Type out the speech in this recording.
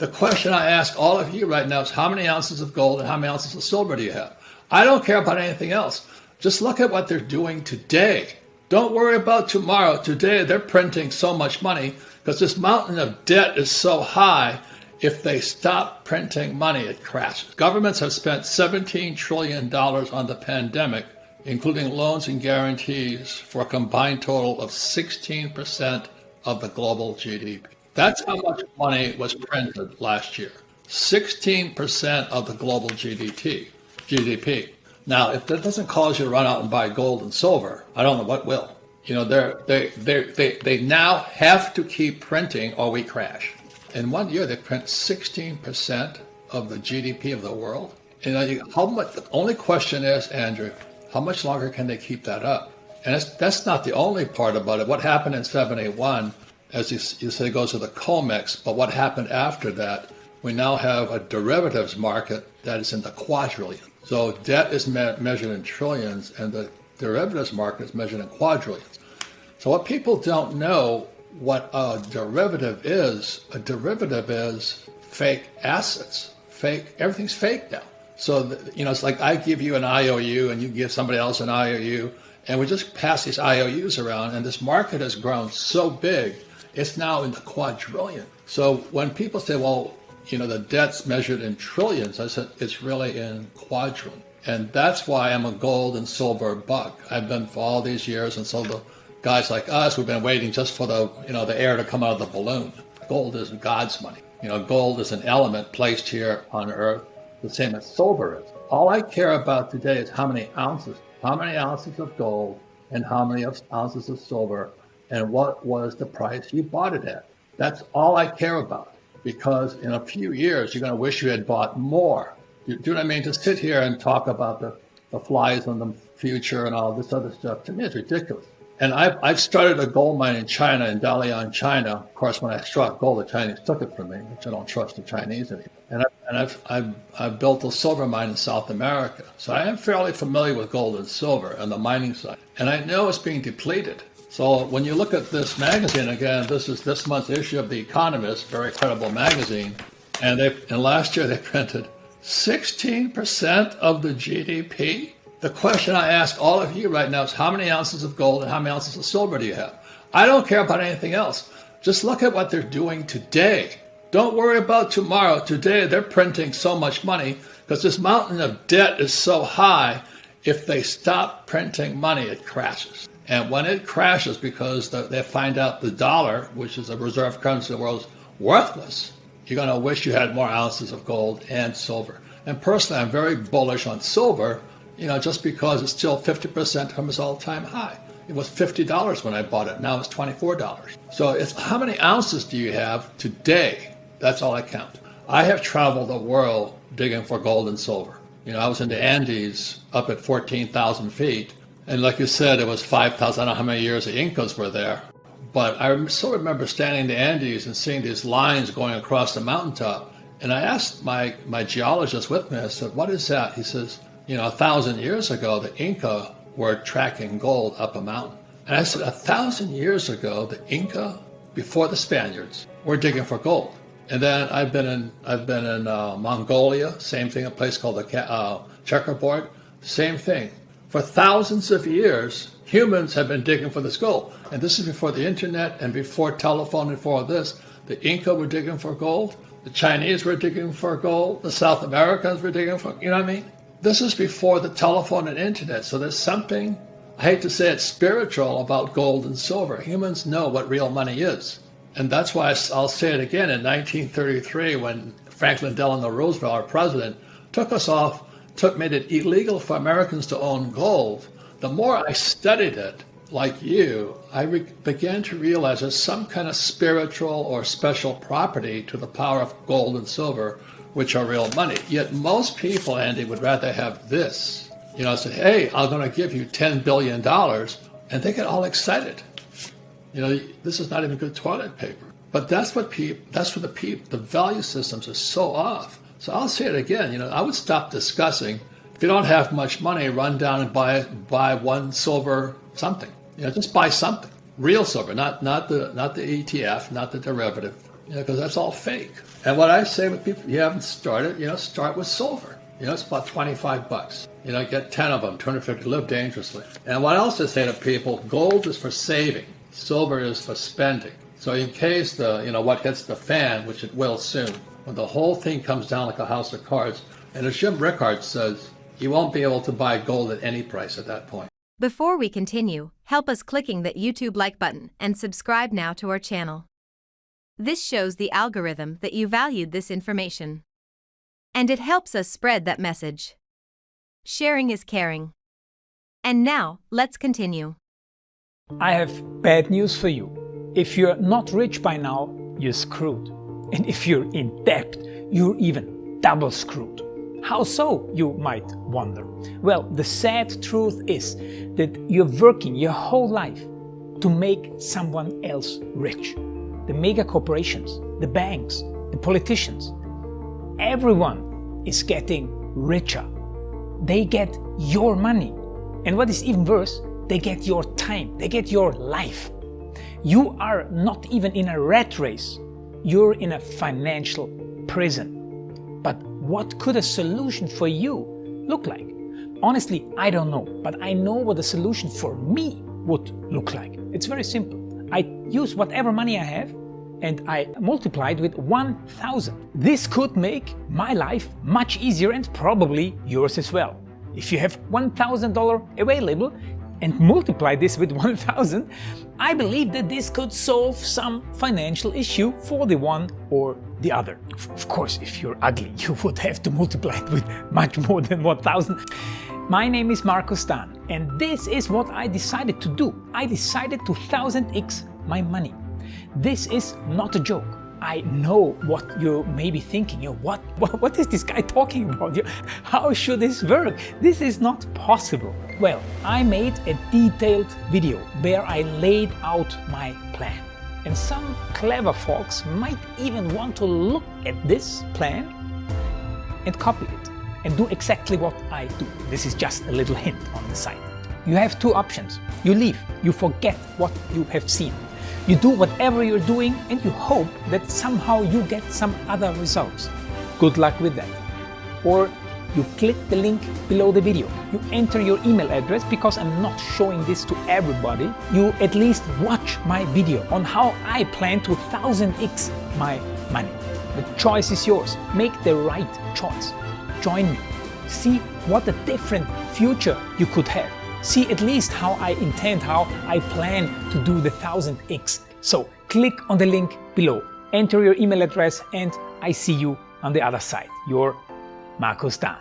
The question I ask all of you right now is how many ounces of gold and how many ounces of silver do you have? I don't care about anything else. Just look at what they're doing today. Don't worry about tomorrow. Today, they're printing so much money because this mountain of debt is so high. If they stop printing money, it crashes. Governments have spent $17 trillion on the pandemic, including loans and guarantees, for a combined total of 16% of the global GDP. That's how much money was printed last year. 16% of the global GDP. Now, if that doesn't cause you to run out and buy gold and silver, I don't know what will. You know, they now have to keep printing or we crash. In 1 year, they print 16% of the GDP of the world. And how much? The only question is, Andrew, how much longer can they keep that up? And that's not the only part about it. What happened in 71, as you say, goes to the COMEX, but what happened after that, we now have a derivatives market that is in the quadrillion. So debt is measured in trillions, and the derivatives market is measured in quadrillions. So what people don't know what a derivative is fake assets. Everything's fake now. So, it's like I give you an IOU and you give somebody else an IOU, and we just pass these IOUs around, and this market has grown so big, it's now in the quadrillion. So when people say, well, the debt's measured in trillions, I said, it's really in quadrillion. And that's why I'm a gold and silver buck. I've been for all these years, and so the guys like us, we've been waiting just for the air to come out of the balloon. Gold is God's money. Gold is an element placed here on earth, the same as silver is. All I care about today is how many ounces of gold and how many ounces of silver and what was the price you bought it at. That's all I care about, because in a few years, you're going to wish you had bought more. Do you know what I mean? To sit here and talk about the flies on the future and all this other stuff, to me, it's ridiculous. And I've started a gold mine in China, in Dalian, China. Of course, when I struck gold, the Chinese took it from me, which I don't trust the Chinese anymore. And I've built a silver mine in South America. So I am fairly familiar with gold and silver and the mining side. And I know it's being depleted. So when you look at this magazine, again, this is this month's issue of The Economist, very credible magazine. And last year they printed 16% of the GDP. The question I ask all of you right now is how many ounces of gold and how many ounces of silver do you have? I don't care about anything else. Just look at what they're doing today. Don't worry about tomorrow. Today, they're printing so much money because this mountain of debt is so high. If they stop printing money, it crashes. And when it crashes, because they find out the dollar, which is a reserve currency of the world, is worthless, you're going to wish you had more ounces of gold and silver. And personally, I'm very bullish on silver, just because it's still 50% from its all-time high. It was $50 when I bought it. Now it's $24. So it's how many ounces do you have today? That's all I count. I have traveled the world digging for gold and silver. I was in the Andes up at 14,000 feet. And like you said, it was 5,000. I don't know how many years the Incas were there. But I still remember standing in the Andes and seeing these lines going across the mountaintop. And I asked my geologist with me, I said, what is that? He says, 1,000 years ago, the Inca were tracking gold up a mountain. And I said, 1,000 years ago, the Inca, before the Spaniards, were digging for gold. And then I've been in Mongolia, same thing, a place called the Checkerboard, same thing. For thousands of years, humans have been digging for this gold. And this is before the internet and before telephone and before this. The Inca were digging for gold. The Chinese were digging for gold. The South Americans were digging for, what I mean? This is before the telephone and internet. So there's something, I hate to say it, spiritual about gold and silver. Humans know what real money is. And that's why I'll say it again. In 1933, when Franklin Delano Roosevelt, our president, made it illegal for Americans to own gold, the more I studied it, like you, I began to realize there's some kind of spiritual or special property to the power of gold and silver, which are real money. Yet most people, Andy, would rather have this. Say, hey, I'm going to give you $10 billion, and they get all excited. This is not even good toilet paper. But that's what the value systems are so off. So I'll say it again, I would stop discussing. If you don't have much money, run down and buy one silver something. Just buy something. Real silver, not the ETF, not the derivative. because that's all fake. And what I say with people, you haven't started, start with silver. It's about $25. Get 10 of them, 250, live dangerously. And what else I say to people, gold is for saving, silver is for spending. So in case what hits the fan, which it will soon, when the whole thing comes down like a house of cards, and as Jim Rickard says, you won't be able to buy gold at any price at that point. Before we continue, help us clicking that YouTube like button and subscribe now to our channel. This shows the algorithm that you valued this information. And it helps us spread that message. Sharing is caring. And now, let's continue. I have bad news for you. If you're not rich by now, you're screwed. And if you're in debt, you're even double screwed. How so, you might wonder? Well, the sad truth is that you're working your whole life to make someone else rich. The mega corporations, the banks, the politicians, everyone is getting richer. They get your money. And what is even worse, they get your time, they get your life. You are not even in a rat race. You're in a financial prison. But what could a solution for you look like? Honestly, I don't know, but I know what a solution for me would look like. It's very simple. I use whatever money I have and I multiply it with 1,000. This could make my life much easier and probably yours as well. If you have $1,000 available and multiply this with 1,000, I believe that this could solve some financial issue for the one or the other. Of course, if you're ugly, you would have to multiply it with much more than 1,000. My name is Markus Dahn, and this is what I decided to do. I decided to 1000x my money. This is not a joke. I know what you may be thinking. What is this guy talking about? How should this work? This is not possible. Well, I made a detailed video where I laid out my plan. And some clever folks might even want to look at this plan and copy it and do exactly what I do. This is just a little hint on the side. You have two options. You leave, you forget what you have seen. You do whatever you're doing and you hope that somehow you get some other results. Good luck with that. Or you click the link below the video. You enter your email address because I'm not showing this to everybody. You at least watch my video on how I plan to 1000x my money. The choice is yours. Make the right choice. Join me. See what a different future you could have. See at least how I intend, how I plan to do the 1000x. So click on the link below, enter your email address, and I see you on the other side. Your Markus Dahn.